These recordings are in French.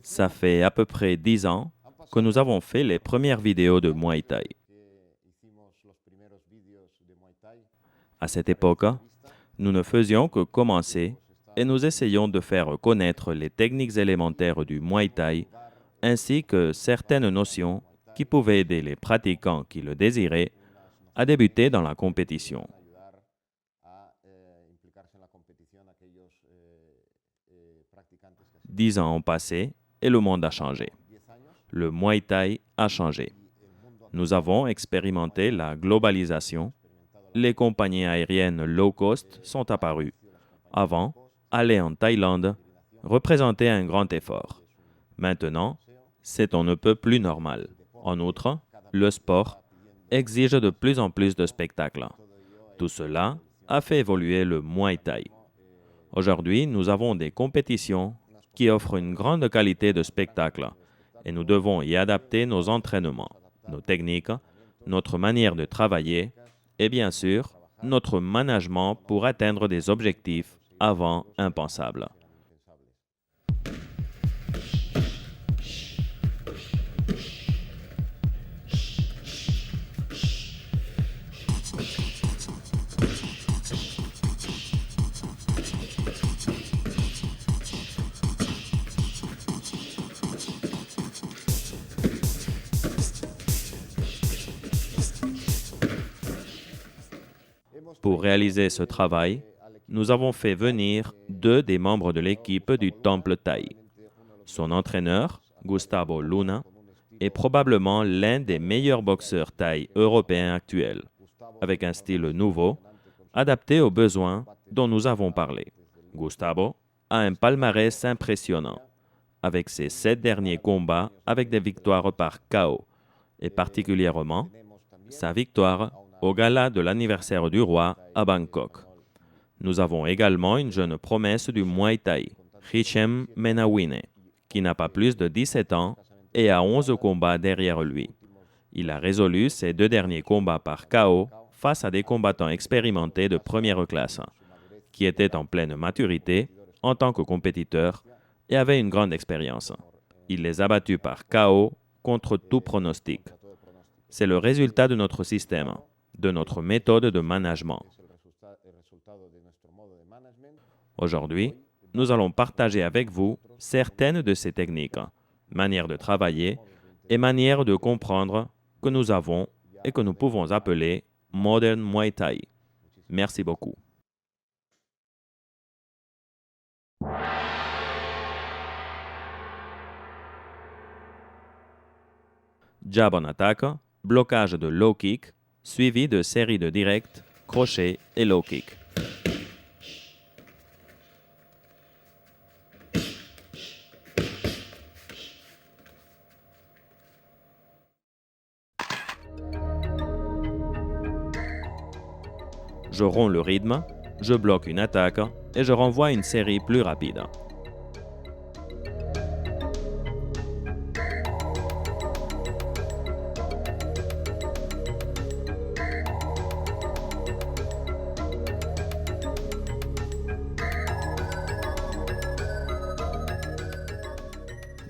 Ça fait à peu près 10 ans que nous avons fait les premières vidéos de Muay Thai. À cette époque, nous ne faisions que commencer et nous essayons de faire connaître les techniques élémentaires du Muay Thai ainsi que certaines notions qui pouvaient aider les pratiquants qui le désiraient à débuter dans la compétition. 10 ans ont passé et le monde a changé. Le Muay Thai a changé. Nous avons expérimenté la globalisation. Les compagnies aériennes low cost sont apparues. Avant, aller en Thaïlande représentait un grand effort. Maintenant, c'est on ne peut plus normal. En outre, le sport exige de plus en plus de spectacles. Tout cela a fait évoluer le Muay Thai. Aujourd'hui, nous avons des compétitions qui offrent une grande qualité de spectacle et nous devons y adapter nos entraînements, nos techniques, notre manière de travailler et bien sûr, notre management pour atteindre des objectifs avant impensables. Pour réaliser ce travail, nous avons fait venir 2 des membres de l'équipe du Temple Thaï. Son entraîneur, Gustavo Luna, est probablement l'un des meilleurs boxeurs thaï européens actuels, avec un style nouveau, adapté aux besoins dont nous avons parlé. Gustavo a un palmarès impressionnant, avec ses 7 derniers combats avec des victoires par KO, et particulièrement sa victoire au gala de l'anniversaire du roi à Bangkok. Nous avons également une jeune promesse du Muay Thai, Hichem Menawine, qui n'a pas plus de 17 ans et a 11 combats derrière lui. Il a résolu ses 2 derniers combats par KO face à des combattants expérimentés de première classe, qui étaient en pleine maturité en tant que compétiteurs et avaient une grande expérience. Il les a battus par KO contre tout pronostic. C'est le résultat de notre système, de notre méthode de management. Aujourd'hui, nous allons partager avec vous certaines de ces techniques, manières de travailler et manières de comprendre que nous avons et que nous pouvons appeler Modern Muay Thai. Merci beaucoup. Jab en attaque, blocage de low kick, suivi de séries de directs, crochet et low kick. Je romps le rythme, je bloque une attaque et je renvoie une série plus rapide.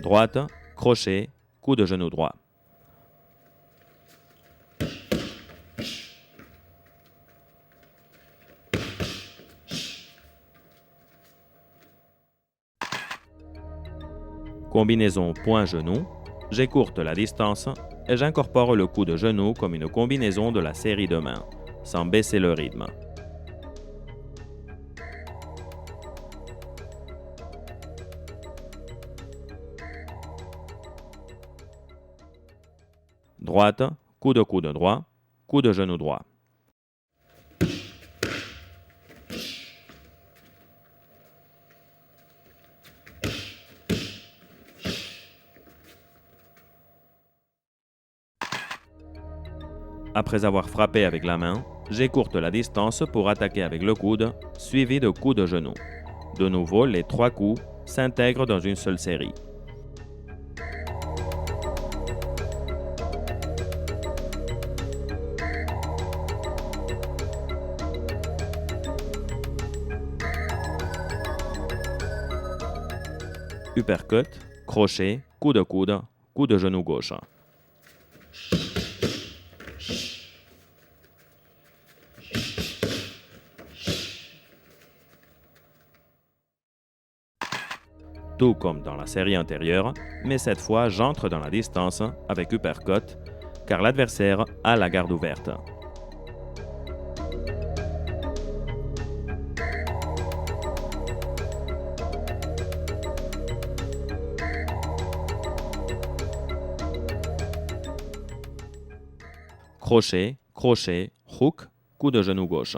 Droite, crochet, coup de genou droit. Combinaison point-genou, j'écourte la distance et j'incorpore le coup de genou comme une combinaison de la série de mains, sans baisser le rythme. Droite, coup de coude droit, coup de genou droit. Après avoir frappé avec la main, j'écourte la distance pour attaquer avec le coude, suivi de coups de genou. De nouveau, les 3 coups s'intègrent dans une seule série. Uppercut, crochet, coup de coude, coup de genou gauche. Tout comme dans la série antérieure, mais cette fois j'entre dans la distance avec uppercut, car l'adversaire a la garde ouverte. Crochet, crochet, hook, coup de genou gauche.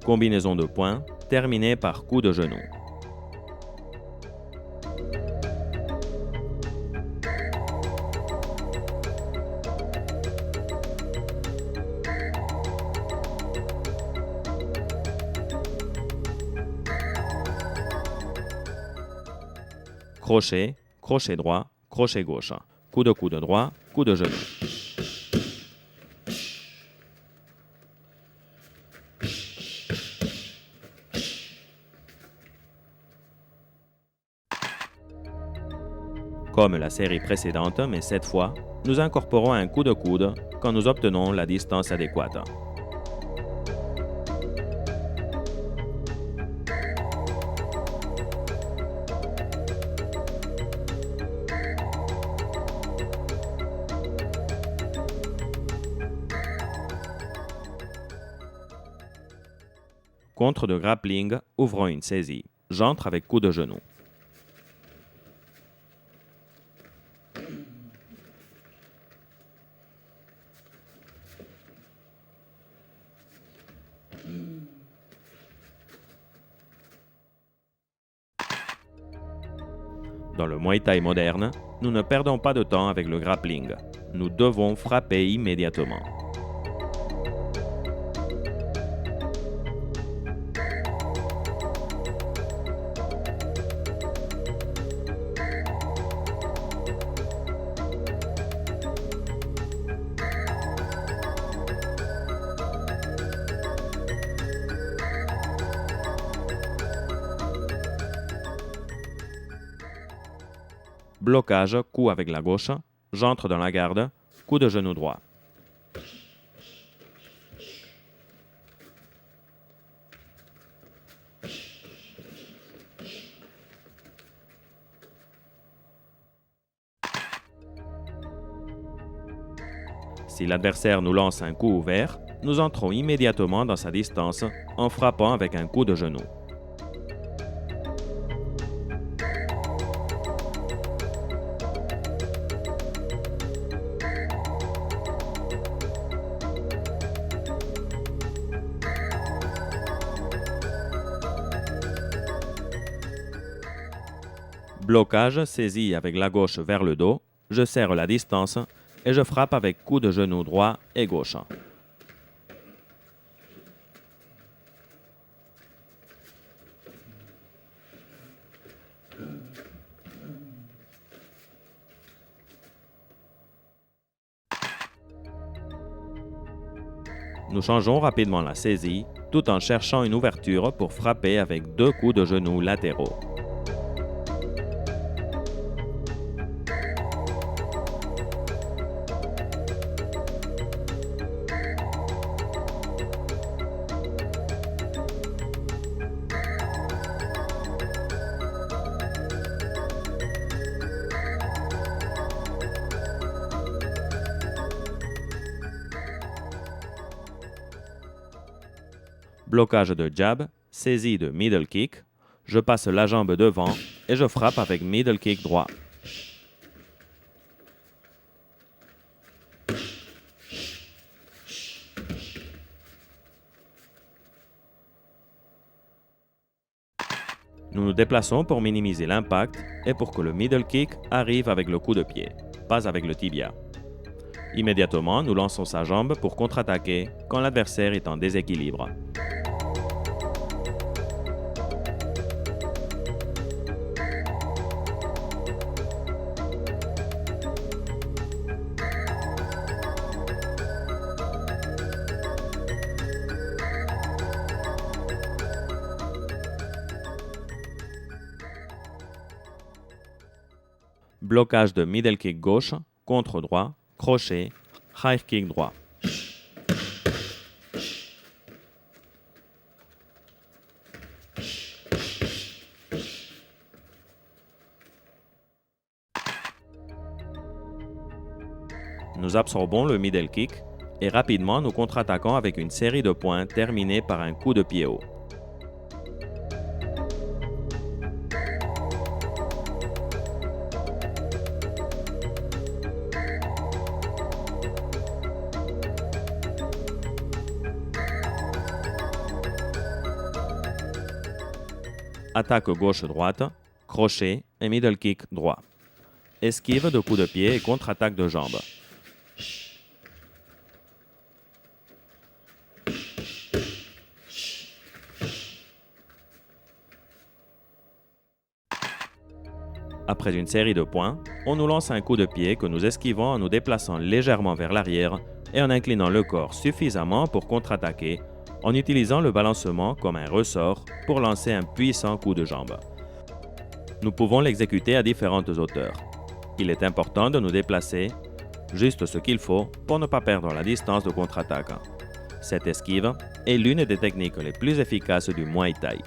Combinaison de points, terminée par coup de genou. Crochet, crochet droit, crochet gauche. Coup de coude droit, coup de genou. Comme la série précédente, mais cette fois, nous incorporons un coup de coude quand nous obtenons la distance adéquate. Contre de grappling, ouvrant une saisie. J'entre avec coup de genou. Dans le Muay Thai moderne, nous ne perdons pas de temps avec le grappling. Nous devons frapper immédiatement. Blocage, coup avec la gauche, j'entre dans la garde, coup de genou droit. Si l'adversaire nous lance un coup ouvert, nous entrons immédiatement dans sa distance en frappant avec un coup de genou. Blocage, saisie avec la gauche vers le dos, je serre la distance et je frappe avec coup de genou droit et gauche. Nous changeons rapidement la saisie tout en cherchant une ouverture pour frapper avec 2 coups de genou latéraux. Blocage de jab, saisie de middle kick, je passe la jambe devant et je frappe avec middle kick droit. Nous nous déplaçons pour minimiser l'impact et pour que le middle kick arrive avec le coup de pied, pas avec le tibia. Immédiatement, nous lançons sa jambe pour contre-attaquer quand l'adversaire est en déséquilibre. Blocage de middle kick gauche, contre droit, crochet, high kick droit. Nous absorbons le middle kick et rapidement nous contre-attaquons avec une série de points terminée par un coup de pied haut. Attaque gauche-droite, crochet et middle kick droit. Esquive de coups de pied et contre-attaque de jambes. Après une série de points, on nous lance un coup de pied que nous esquivons en nous déplaçant légèrement vers l'arrière et en inclinant le corps suffisamment pour contre-attaquer, en utilisant le balancement comme un ressort pour lancer un puissant coup de jambe. Nous pouvons l'exécuter à différentes hauteurs. Il est important de nous déplacer juste ce qu'il faut pour ne pas perdre la distance de contre-attaque. Cette esquive est l'une des techniques les plus efficaces du Muay Thai.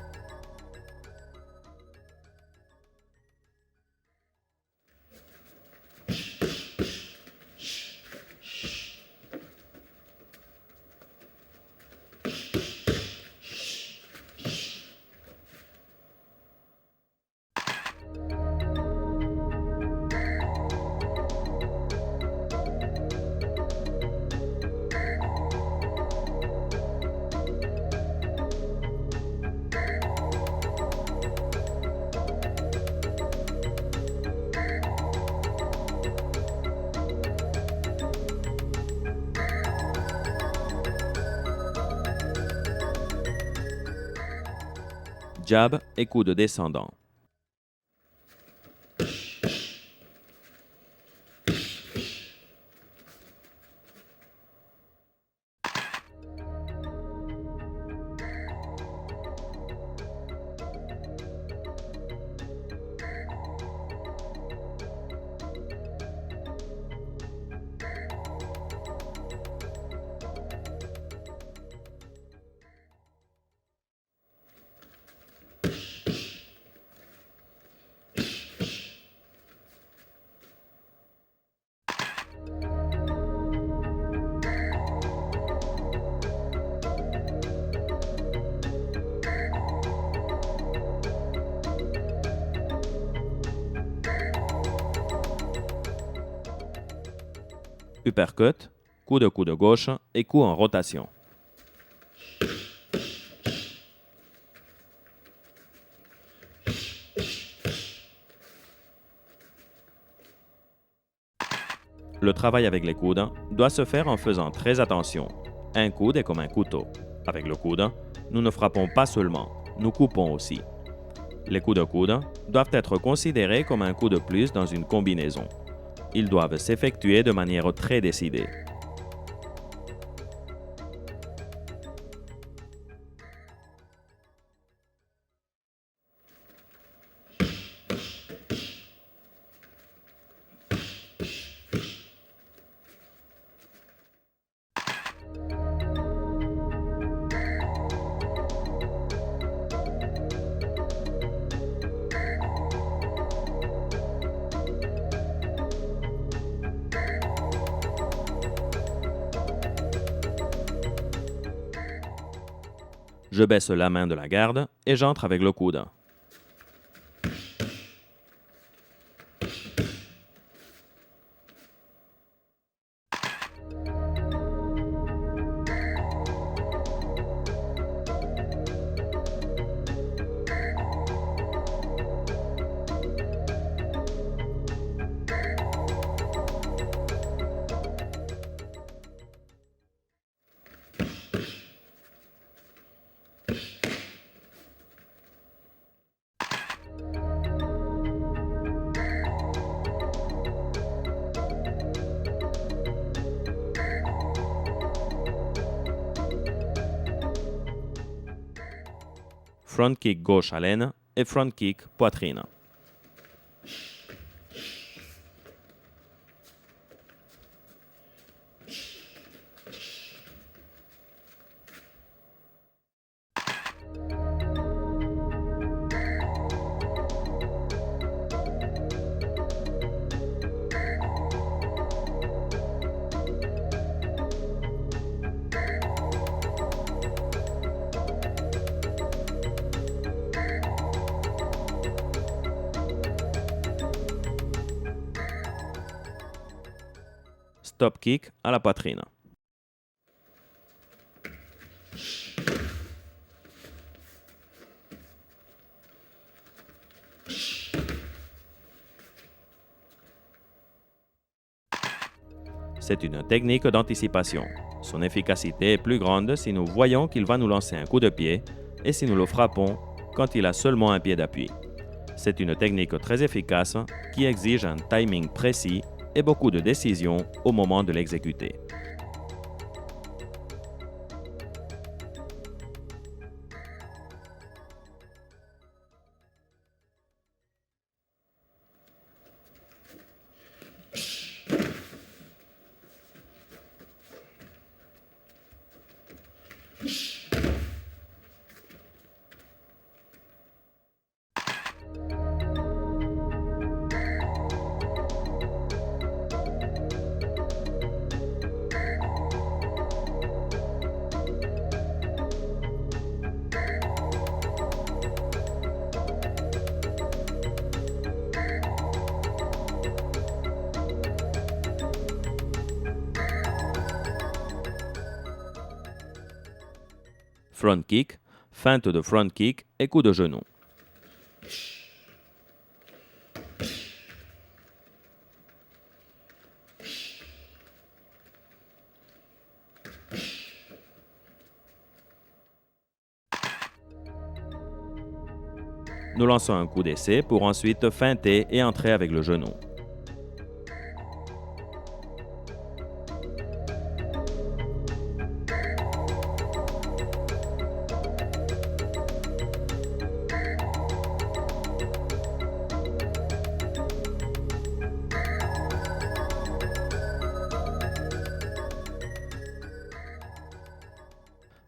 Jab et coude descendant. Uppercut, coup de coude gauche et coup en rotation. Le travail avec les coudes doit se faire en faisant très attention. Un coude est comme un couteau. Avec le coude, nous ne frappons pas seulement, nous coupons aussi. Les coups de coude doivent être considérés comme un coup de plus dans une combinaison. Ils doivent s'effectuer de manière très décidée. Je baisse la main de la garde et j'entre avec le coude. Front kick gauche à l'aine et front kick poitrine. stop kick à la poitrine. C'est une technique d'anticipation. Son efficacité est plus grande si nous voyons qu'il va nous lancer un coup de pied et si nous le frappons quand il a seulement un pied d'appui. C'est une technique très efficace qui exige un timing précis et beaucoup de décision au moment de l'exécuter. Front kick, feinte de front kick et coup de genou. Nous lançons un coup d'essai pour ensuite feinter et entrer avec le genou.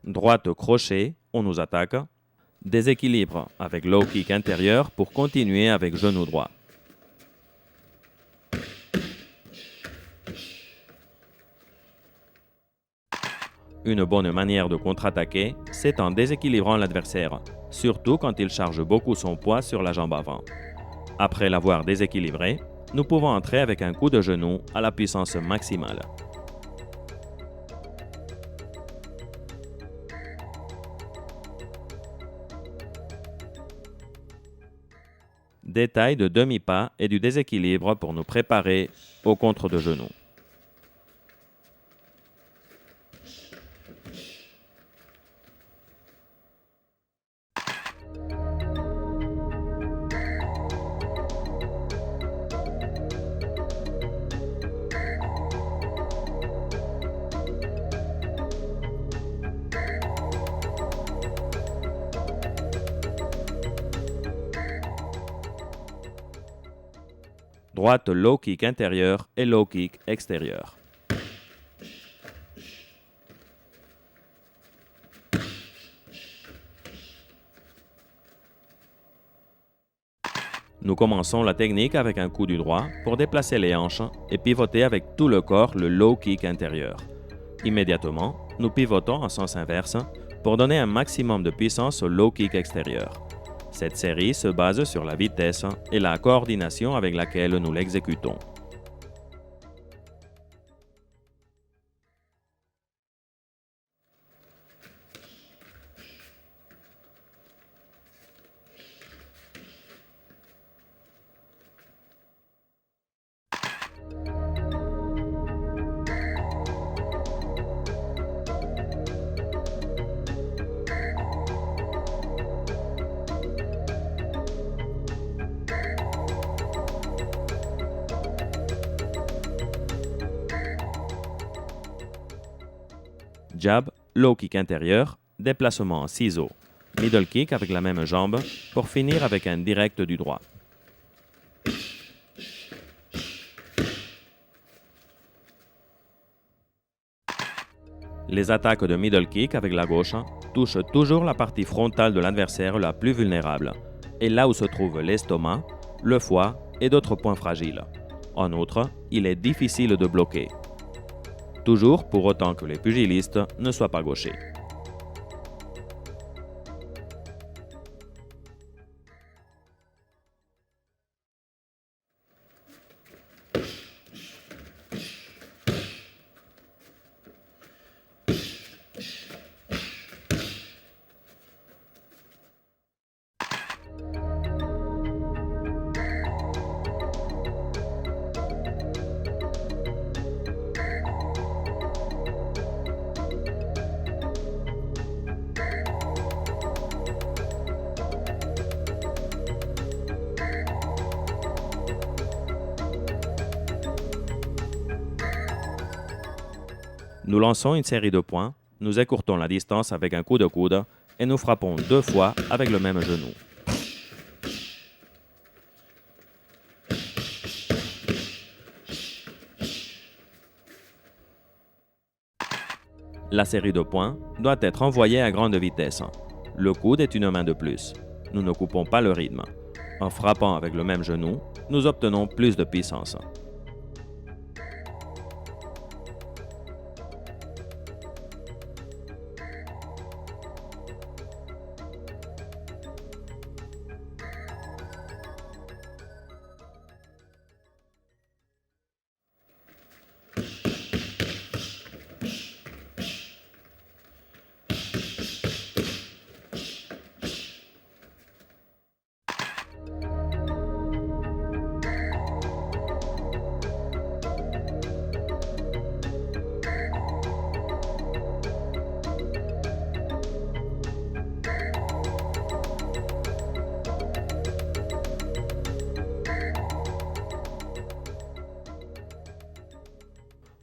Droite crochet, on nous attaque. Déséquilibre avec low kick intérieur pour continuer avec genou droit. Une bonne manière de contre-attaquer, c'est en déséquilibrant l'adversaire, surtout quand il charge beaucoup son poids sur la jambe avant. Après l'avoir déséquilibré, nous pouvons entrer avec un coup de genou à la puissance maximale. Détail de demi-pas et du déséquilibre pour nous préparer au contre de genou. Droite low kick intérieur et low kick extérieur. Nous commençons la technique avec un coup du droit pour déplacer les hanches et pivoter avec tout le corps le low kick intérieur. Immédiatement, nous pivotons en sens inverse pour donner un maximum de puissance au low kick extérieur. Cette série se base sur la vitesse et la coordination avec laquelle nous l'exécutons. Jab, low kick intérieur, déplacement en ciseaux, middle kick avec la même jambe pour finir avec un direct du droit. Les attaques de middle kick avec la gauche touchent toujours la partie frontale de l'adversaire la plus vulnérable, et là où se trouve l'estomac, le foie et d'autres points fragiles. En outre, il est difficile de bloquer. Toujours pour autant que les pugilistes ne soient pas gauchers. Nous lançons une série de points, nous écourtons la distance avec un coup de coude et nous frappons 2 fois avec le même genou. La série de points doit être envoyée à grande vitesse. Le coude est une main de plus. Nous ne coupons pas le rythme. En frappant avec le même genou, nous obtenons plus de puissance.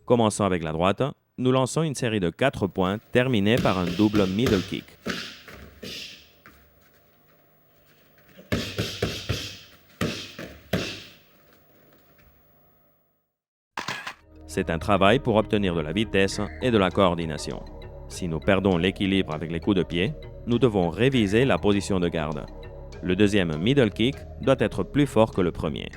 Commençons avec la droite. Nous lançons une série de 4 points terminés par un double middle kick. C'est un travail pour obtenir de la vitesse et de la coordination. Si nous perdons l'équilibre avec les coups de pied, nous devons réviser la position de garde. Le deuxième middle kick doit être plus fort que le premier.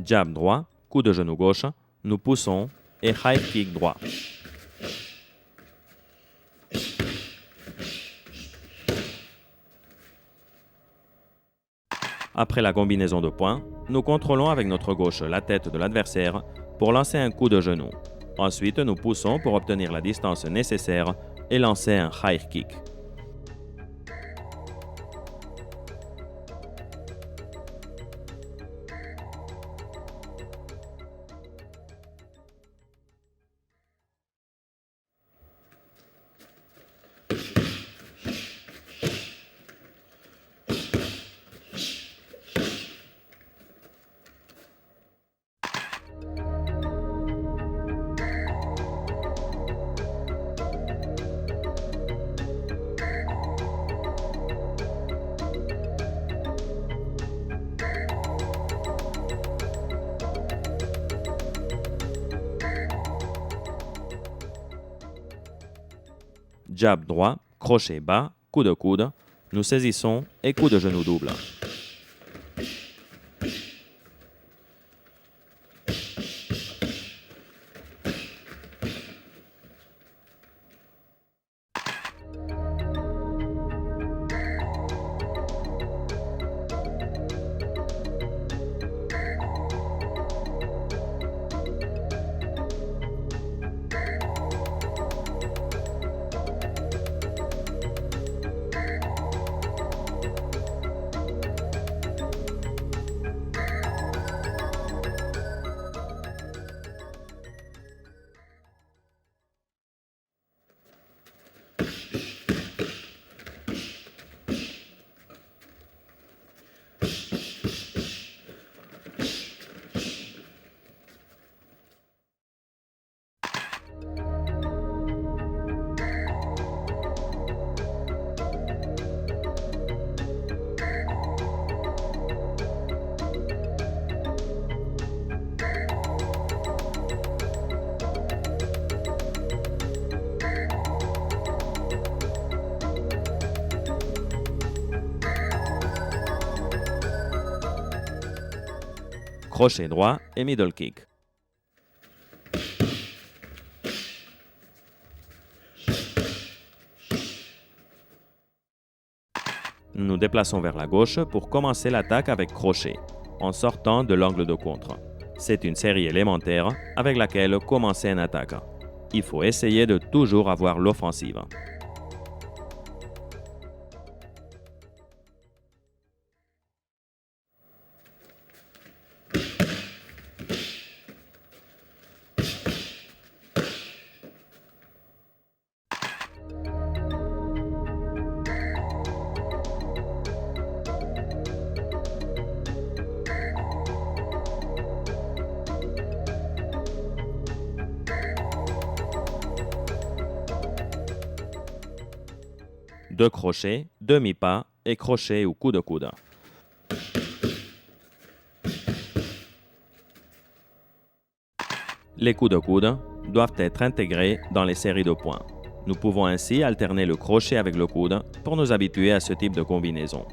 Jab droit, coup de genou gauche, nous poussons et high kick droit. Après la combinaison de points, nous contrôlons avec notre gauche la tête de l'adversaire pour lancer un coup de genou. Ensuite, nous poussons pour obtenir la distance nécessaire et lancer un high kick. Jab droit, crochet bas, coup de coude, nous saisissons et coup de genou double. Crochet droit et middle kick. Nous nous déplaçons vers la gauche pour commencer l'attaque avec crochet, en sortant de l'angle de contre. C'est une série élémentaire avec laquelle commencer une attaque. Il faut essayer de toujours avoir l'offensive. Deux crochets, demi-pas et crochet ou coup de coude. Les coups de coude doivent être intégrés dans les séries de points. Nous pouvons ainsi alterner le crochet avec le coude pour nous habituer à ce type de combinaison.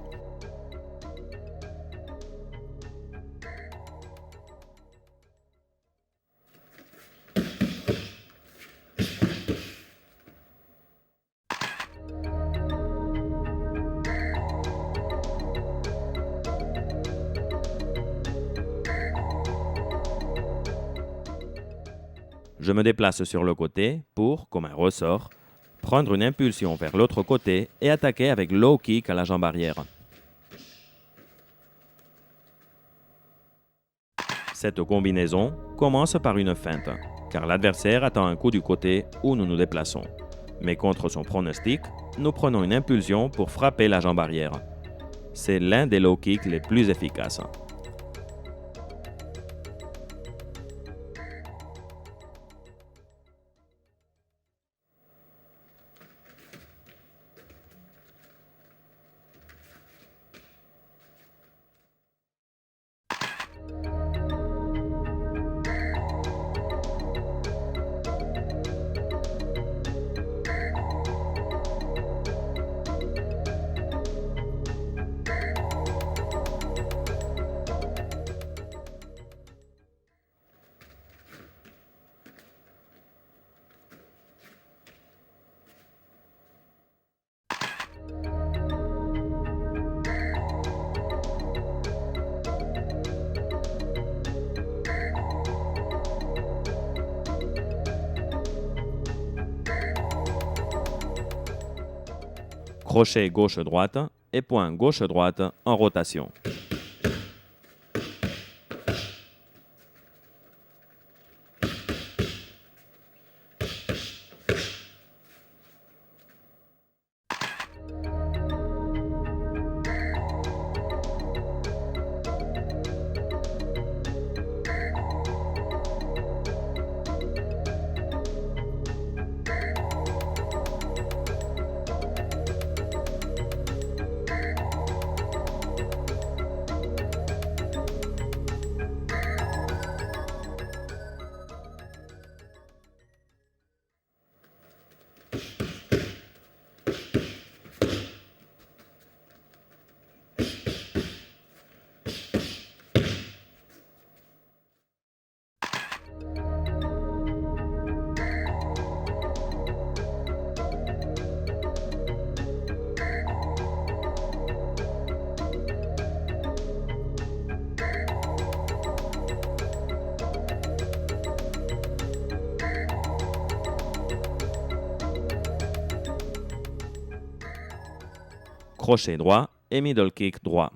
Je me déplace sur le côté pour, comme un ressort, prendre une impulsion vers l'autre côté et attaquer avec low kick à la jambe arrière. Cette combinaison commence par une feinte, car l'adversaire attend un coup du côté où nous nous déplaçons. Mais contre son pronostic, nous prenons une impulsion pour frapper la jambe arrière. C'est l'un des low kicks les plus efficaces. Crochet gauche-droite et point gauche-droite en rotation. Crochet droit et middle kick droit.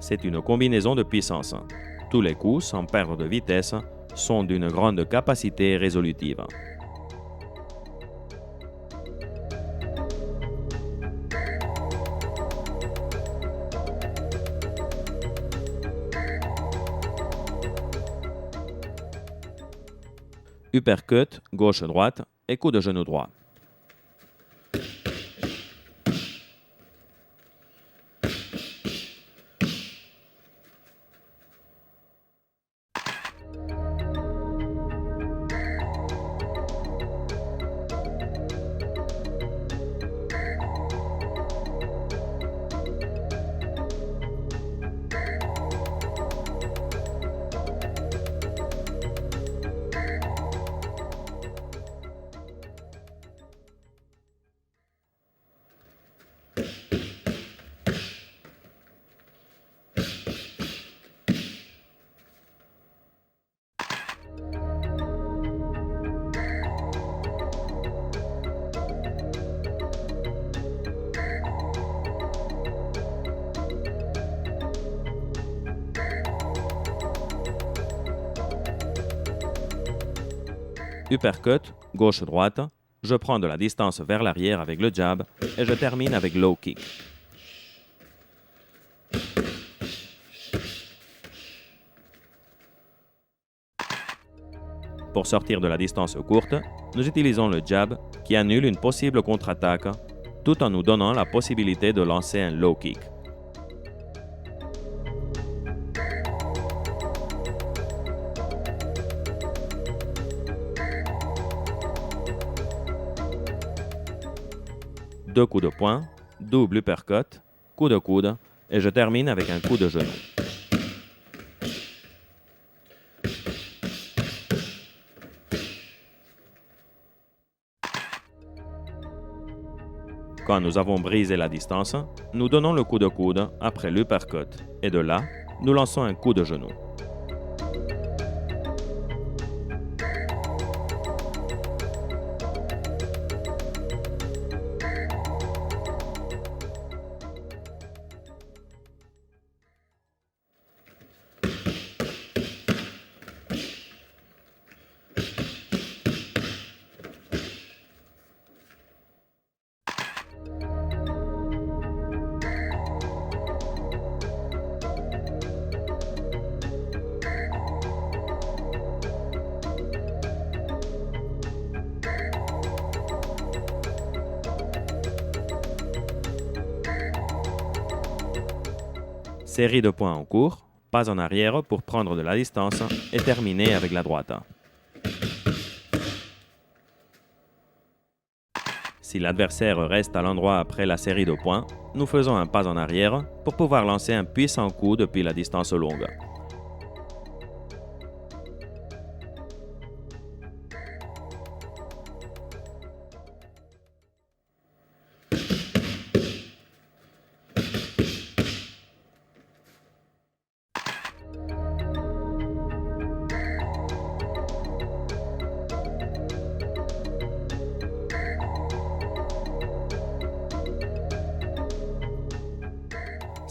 C'est une combinaison de puissance. Tous les coups, sans perdre de vitesse, sont d'une grande capacité résolutive. Uppercut, gauche-droite et coup de genou droit. uppercut, gauche-droite, je prends de la distance vers l'arrière avec le jab et je termine avec low kick. Pour sortir de la distance courte, nous utilisons le jab qui annule une possible contre-attaque tout en nous donnant la possibilité de lancer un low kick. Deux coups de poing, double uppercut, coup de coude et je termine avec un coup de genou. Quand nous avons brisé la distance, nous donnons le coup de coude après l'uppercut et de là, nous lançons un coup de genou. Série de points en cours, pas en arrière pour prendre de la distance et terminer avec la droite. Si l'adversaire reste à l'endroit après la série de points, nous faisons un pas en arrière pour pouvoir lancer un puissant coup depuis la distance longue.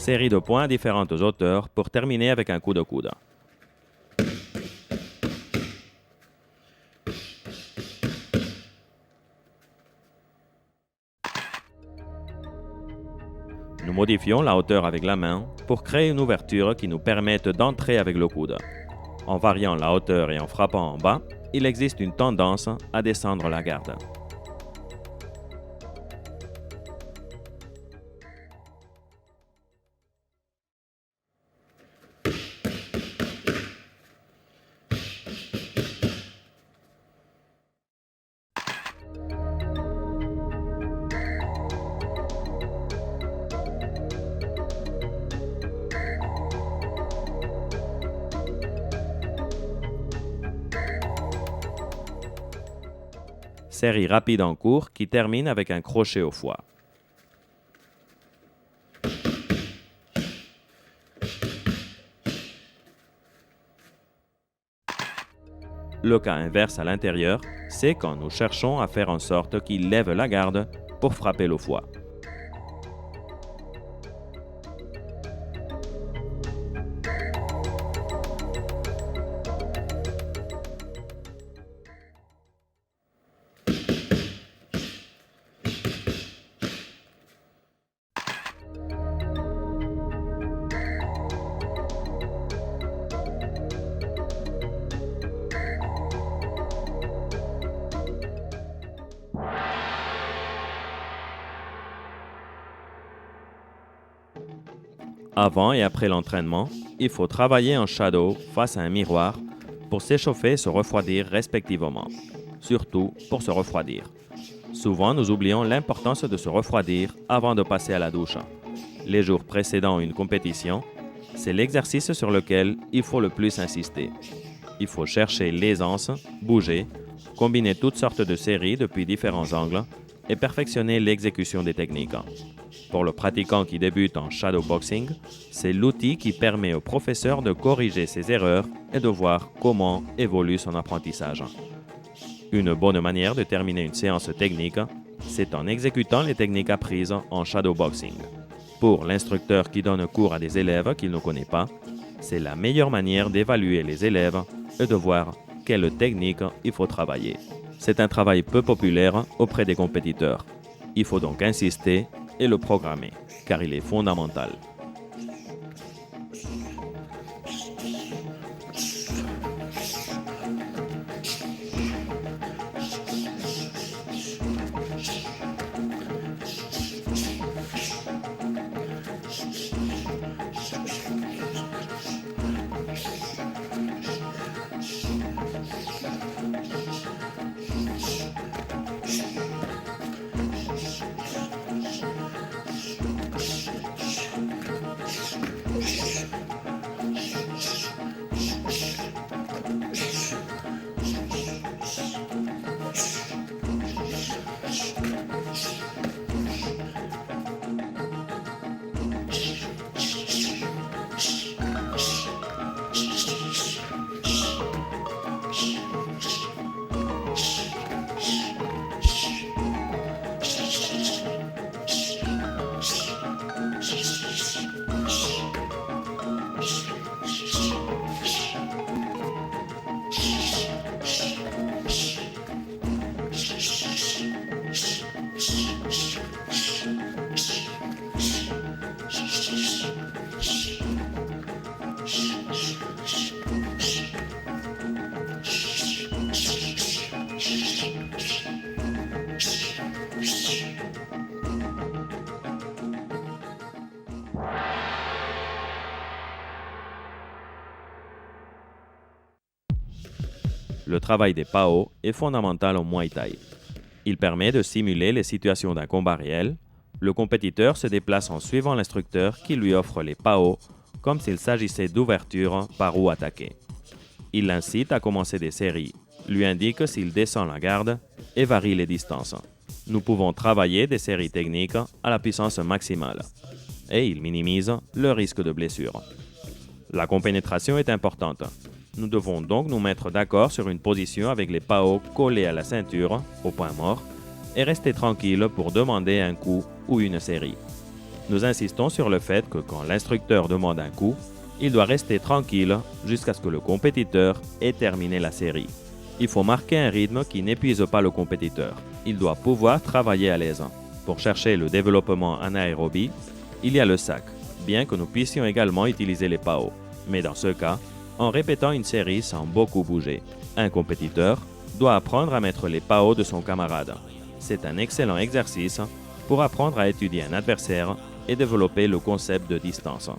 Série de points à différentes hauteurs pour terminer avec un coup de coude. Nous modifions la hauteur avec la main pour créer une ouverture qui nous permette d'entrer avec le coude. En variant la hauteur et en frappant en bas, il existe une tendance à descendre la garde. Série rapide en cours qui termine avec un crochet au foie. Le cas inverse à l'intérieur, c'est quand nous cherchons à faire en sorte qu'il lève la garde pour frapper le foie. Avant et après l'entraînement, il faut travailler en shadow face à un miroir pour s'échauffer et se refroidir respectivement, surtout pour se refroidir. Souvent, nous oublions l'importance de se refroidir avant de passer à la douche. Les jours précédant une compétition, c'est l'exercice sur lequel il faut le plus insister. Il faut chercher l'aisance, bouger, combiner toutes sortes de séries depuis différents angles et perfectionner l'exécution des techniques. Pour le pratiquant qui débute en shadowboxing, c'est l'outil qui permet au professeur de corriger ses erreurs et de voir comment évolue son apprentissage. Une bonne manière de terminer une séance technique, c'est en exécutant les techniques apprises en shadowboxing. Pour l'instructeur qui donne cours à des élèves qu'il ne connaît pas, c'est la meilleure manière d'évaluer les élèves et de voir quelle technique il faut travailler. C'est un travail peu populaire auprès des compétiteurs. Il faut donc insister et le programmer, car il est fondamental. Le travail des PAO est fondamental au Muay Thai. Il permet de simuler les situations d'un combat réel. Le compétiteur se déplace en suivant l'instructeur qui lui offre les PAO comme s'il s'agissait d'ouverture par où attaquer. Il l'incite à commencer des séries, lui indique s'il descend la garde et varie les distances. Nous pouvons travailler des séries techniques à la puissance maximale et il minimise le risque de blessure. La compénétration est importante. Nous devons donc nous mettre d'accord sur une position avec les PAO collés à la ceinture, au point mort, et rester tranquille pour demander un coup ou une série. Nous insistons sur le fait que quand l'instructeur demande un coup, il doit rester tranquille jusqu'à ce que le compétiteur ait terminé la série. Il faut marquer un rythme qui n'épuise pas le compétiteur. Il doit pouvoir travailler à l'aise. Pour chercher le développement anaérobie, il y a le sac, bien que nous puissions également utiliser les PAO. Mais dans ce cas, en répétant une série sans beaucoup bouger. Un compétiteur doit apprendre à mettre les PAO de son camarade. C'est un excellent exercice pour apprendre à étudier un adversaire et développer le concept de distance.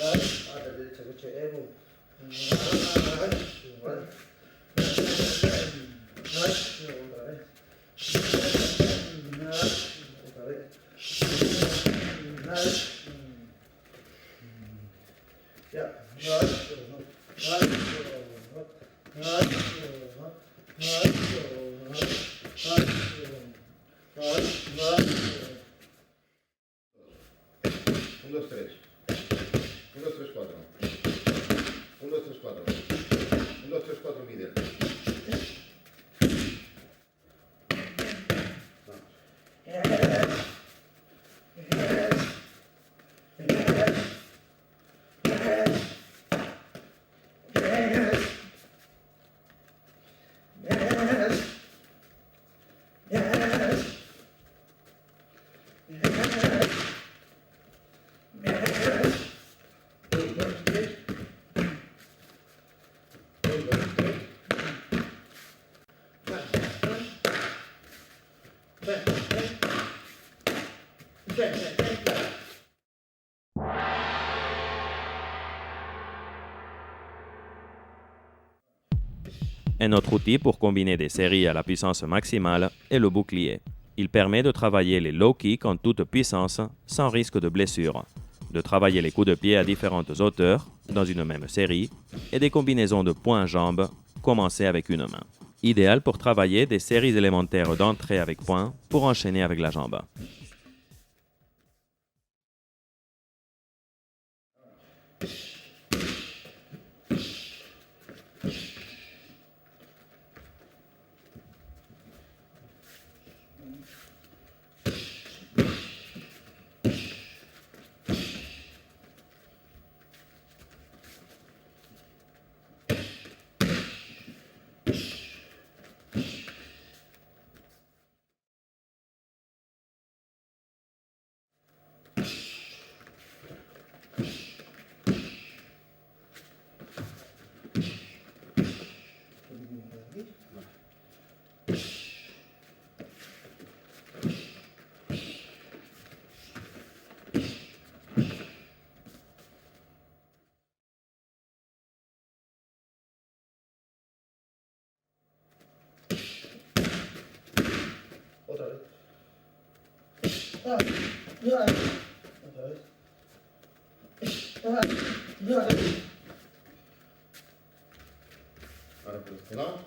아, 그렇지, 그렇지. 애고. Un, dos, tres. Un, dos, tres, cuatro. Un, dos, tres, cuatro. Un, dos, tres, cuatro, middle. Un autre outil pour combiner des séries à la puissance maximale est le bouclier. Il permet de travailler les low kicks en toute puissance sans risque de blessure, de travailler les coups de pied à différentes hauteurs dans une même série et des combinaisons de poings-jambes commencer avec une main. Idéal pour travailler des séries élémentaires d'entrée avec poing pour enchaîner avec la jambe. Otra vez. Otra vez. Ahora por este lado.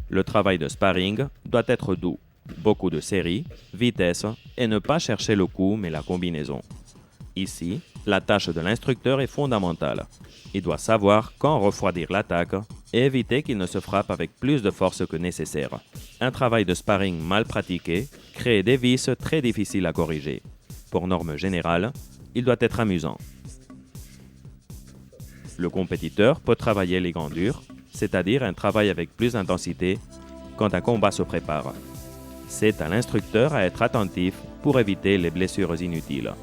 Le travail de sparring doit être doux, beaucoup de séries, vitesse et ne pas chercher le coup mais la combinaison. Ici, la tâche de l'instructeur est fondamentale. Il doit savoir quand refroidir l'attaque et éviter qu'il ne se frappe avec plus de force que nécessaire. Un travail de sparring mal pratiqué crée des vices très difficiles à corriger. Pour norme générale, il doit être amusant. Le compétiteur peut travailler les gants durs, c'est-à-dire un travail avec plus d'intensité quand un combat se prépare. C'est à l'instructeur à être attentif pour éviter les blessures inutiles.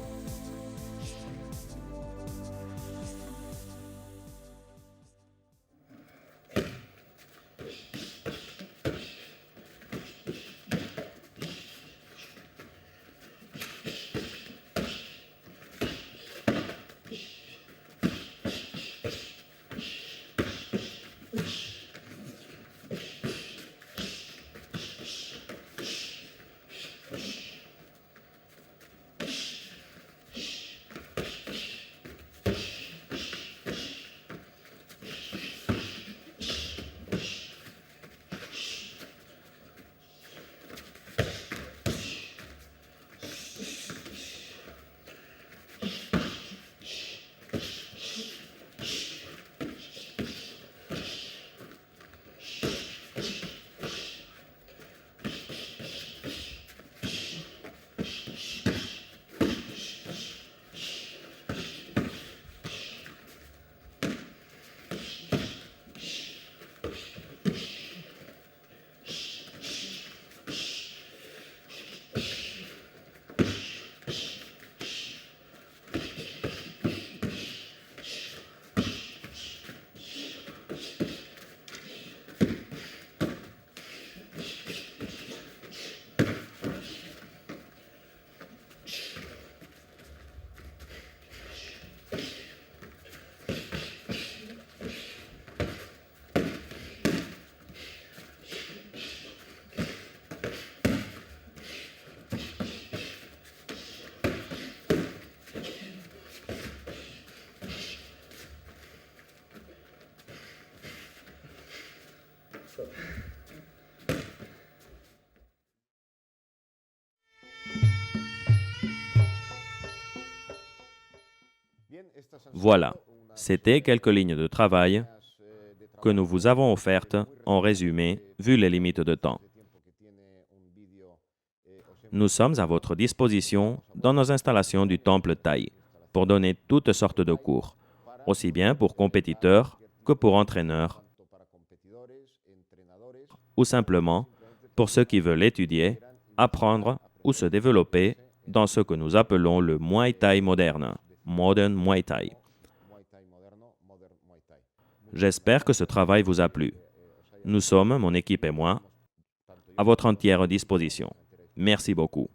Voilà, c'était quelques lignes de travail que nous vous avons offertes en résumé, vu les limites de temps. Nous sommes à votre disposition dans nos installations du Temple Thaï pour donner toutes sortes de cours, aussi bien pour compétiteurs que pour entraîneurs, ou simplement pour ceux qui veulent étudier, apprendre ou se développer dans ce que nous appelons le Muay Thai moderne, Modern Muay Thai. J'espère que ce travail vous a plu. Nous sommes, mon équipe et moi, à votre entière disposition. Merci beaucoup.